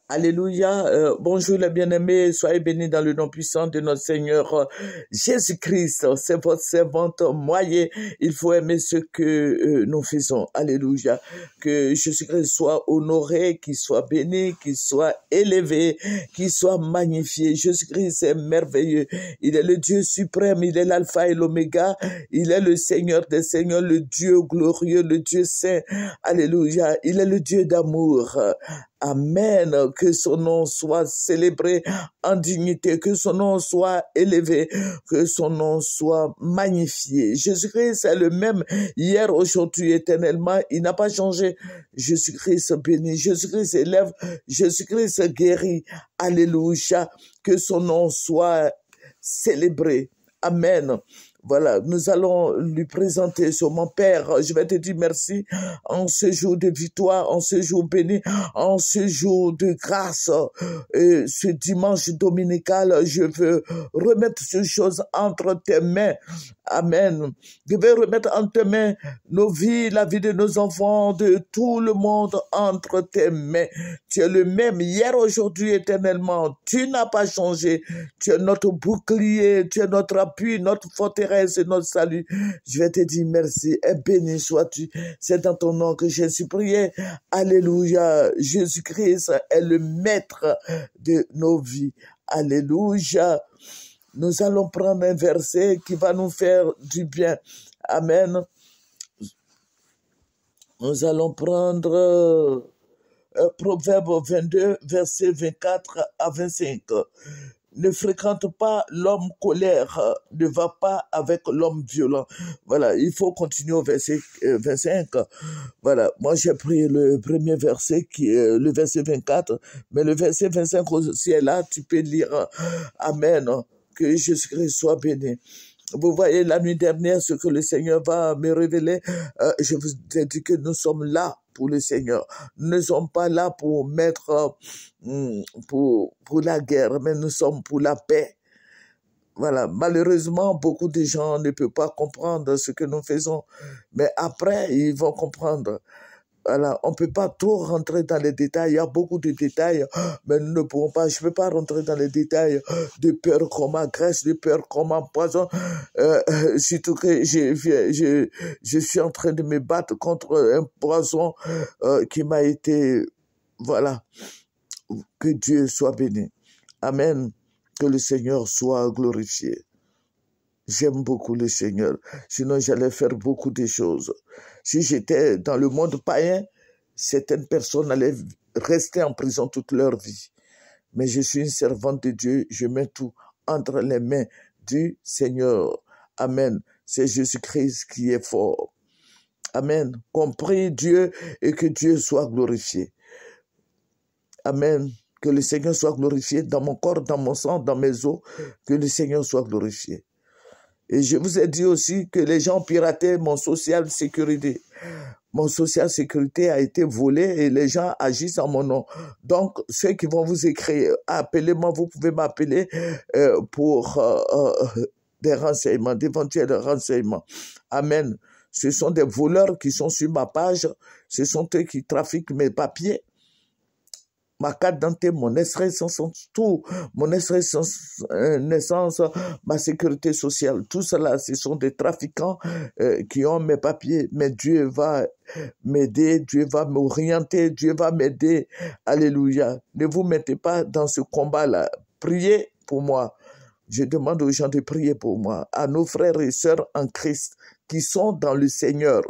Alléluia. Bonjour les bien-aimés, soyez bénis dans le nom puissant de notre Seigneur Jésus-Christ. C'est votre servante moyen. Il faut aimer ce que nous faisons. Alléluia. Que Jésus-Christ soit honoré, qu'il soit béni, qu'il soit élevé, qu'il soit magnifié. Jésus-Christ est merveilleux. Il est le Dieu suprême, il est l'alpha et l'oméga. Il est le Seigneur des seigneurs, le Dieu glorieux, le Dieu saint. Alléluia. Il est le Dieu d'amour. Amen. Que son nom soit célébré en dignité, que son nom soit élevé, que son nom soit magnifié. Jésus-Christ est le même hier, aujourd'hui, éternellement. Il n'a pas changé. Jésus-Christ bénit, Jésus-Christ élève, Jésus-Christ guérit. Alléluia. Que son nom soit célébré. Amen. Voilà, nous allons lui présenter sur mon Père. Je vais te dire merci en ce jour de victoire, en ce jour béni, en ce jour de grâce. Et ce dimanche dominical, je veux remettre ces choses entre tes mains. Amen. Je vais remettre entre tes mains nos vies, la vie de nos enfants, de tout le monde entre tes mains. Tu es le même hier, aujourd'hui, éternellement. Tu n'as pas changé. Tu es notre bouclier, tu es notre appui, notre forteresse et notre salut. Je vais te dire merci et béni sois-tu. C'est dans ton nom que j'ai supplié. Alléluia. Jésus-Christ est le maître de nos vies. Alléluia. Nous allons prendre un verset qui va nous faire du bien. Amen. Nous allons prendre Proverbe 22, verset 24 à 25. Ne fréquente pas l'homme colère, ne va pas avec l'homme violent. Voilà, il faut continuer au verset 25. Voilà, moi j'ai pris le premier verset qui est le verset 24, mais le verset 25 aussi est là, tu peux lire. Amen. Que Jésus-Christ soit béni. Vous voyez, la nuit dernière, ce que le Seigneur va me révéler, je vous ai dit que nous sommes là pour le Seigneur. Nous ne sommes pas là pour mettre, pour la guerre, mais nous sommes pour la paix. Voilà, malheureusement, beaucoup de gens ne peuvent pas comprendre ce que nous faisons, mais après, ils vont comprendre. Voilà, on ne peut pas trop rentrer dans les détails, il y a beaucoup de détails, mais nous ne pourrons pas, je ne peux pas rentrer dans les détails de peur comme agresse, de peur comme empoison, surtout que je suis en train de me battre contre un poison qui m'a été, voilà, que Dieu soit béni. Amen, que le Seigneur soit glorifié. J'aime beaucoup le Seigneur, sinon j'allais faire beaucoup de choses. Si j'étais dans le monde païen, certaines personnes allaient rester en prison toute leur vie. Mais je suis une servante de Dieu, je mets tout entre les mains du Seigneur. Amen. C'est Jésus-Christ qui est fort. Amen. Compris Dieu et que Dieu soit glorifié. Amen. Que le Seigneur soit glorifié dans mon corps, dans mon sang, dans mes os. Que le Seigneur soit glorifié. Et je vous ai dit aussi que les gens pirataient mon social sécurité. Mon social sécurité a été volé et les gens agissent en mon nom. Donc, ceux qui vont vous écrire, appelez-moi, vous pouvez m'appeler pour des renseignements, d'éventuels renseignements. Amen. Ce sont des voleurs qui sont sur ma page. Ce sont eux qui trafiquent mes papiers. Ma carte d'identité, mon extrait de tout, mon extrait de naissance, ma sécurité sociale, tout cela, ce sont des trafiquants qui ont mes papiers. Mais Dieu va m'aider, Dieu va m'orienter, Dieu va m'aider. Alléluia. Ne vous mettez pas dans ce combat-là. Priez pour moi. Je demande aux gens de prier pour moi, à nos frères et sœurs en Christ qui sont dans le Seigneur.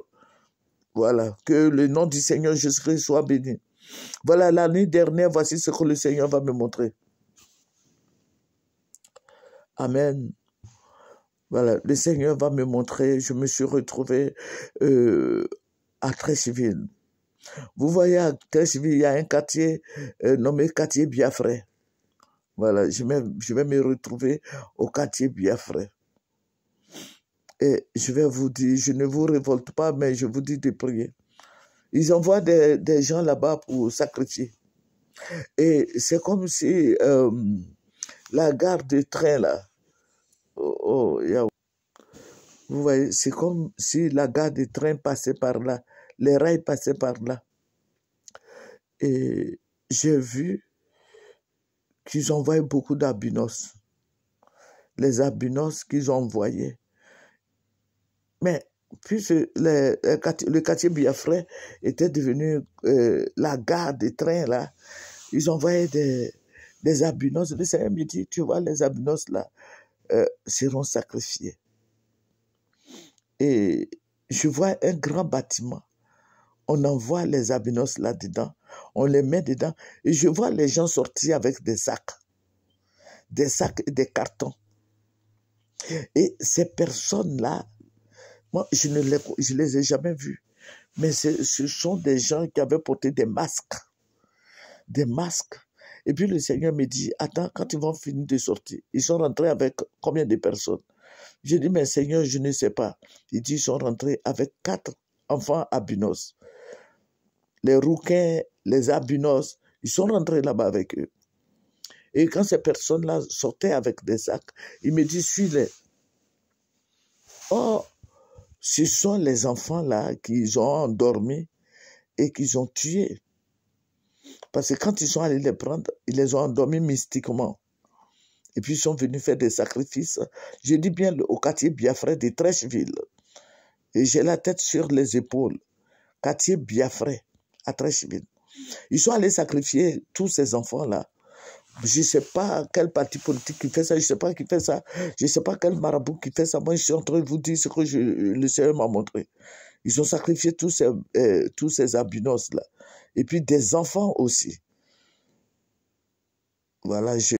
Voilà. Que le nom du Seigneur Jésus-Christ soit béni. Voilà, la nuit dernière, voici ce que le Seigneur va me montrer. Amen. Voilà, le Seigneur va me montrer, je me suis retrouvé à Treichville. Vous voyez, à Treichville, il y a un quartier nommé quartier Biafra. Voilà, je vais me retrouver au quartier Biafra. Et je vais vous dire, je ne vous révolte pas, mais je vous dis de prier. Ils envoient des gens là-bas pour sacrifier. Et c'est comme si la gare de train, là, vous voyez, c'est comme si la gare de train passait par là, les rails passaient par là. Et j'ai vu qu'ils envoyaient beaucoup d'albinos. Les albinos qu'ils ont envoyés. Mais puis le quartier Biafra était devenu la gare des trains là. Ils envoyaient des albinos. Le Seigneur me dit, tu vois, les albinos là seront sacrifiés. Et je vois un grand bâtiment. On envoie les albinos là-dedans. On les met dedans. Et je vois les gens sortir avec des sacs et des cartons. Et ces personnes-là, moi, je ne les ai jamais vus. Mais ce sont des gens qui avaient porté des masques. Des masques. Et puis le Seigneur me dit, attends, quand ils vont finir de sortir, ils sont rentrés avec combien de personnes? J'ai dit, mais Seigneur, je ne sais pas. Il dit, ils sont rentrés avec 4 enfants albinos. Les rouquins, les albinos, ils sont rentrés là-bas avec eux. Et quand ces personnes-là sortaient avec des sacs, il me dit, suis-les. Oh, ce sont les enfants-là qu'ils ont endormis et qu'ils ont tués. Parce que quand ils sont allés les prendre, ils les ont endormis mystiquement. Et puis ils sont venus faire des sacrifices. Je dis bien au quartier Biafra de Trècheville. Et j'ai la tête sur les épaules. Quartier Biafra à Trècheville. Ils sont allés sacrifier tous ces enfants-là. Je ne sais pas quel parti politique qui fait ça, je ne sais pas qui fait ça, je ne sais pas quel marabout qui fait ça. Moi, je suis en train de vous dire ce que le Seigneur m'a montré. Ils ont sacrifié tous ces albinos-là. Et puis des enfants aussi. Voilà,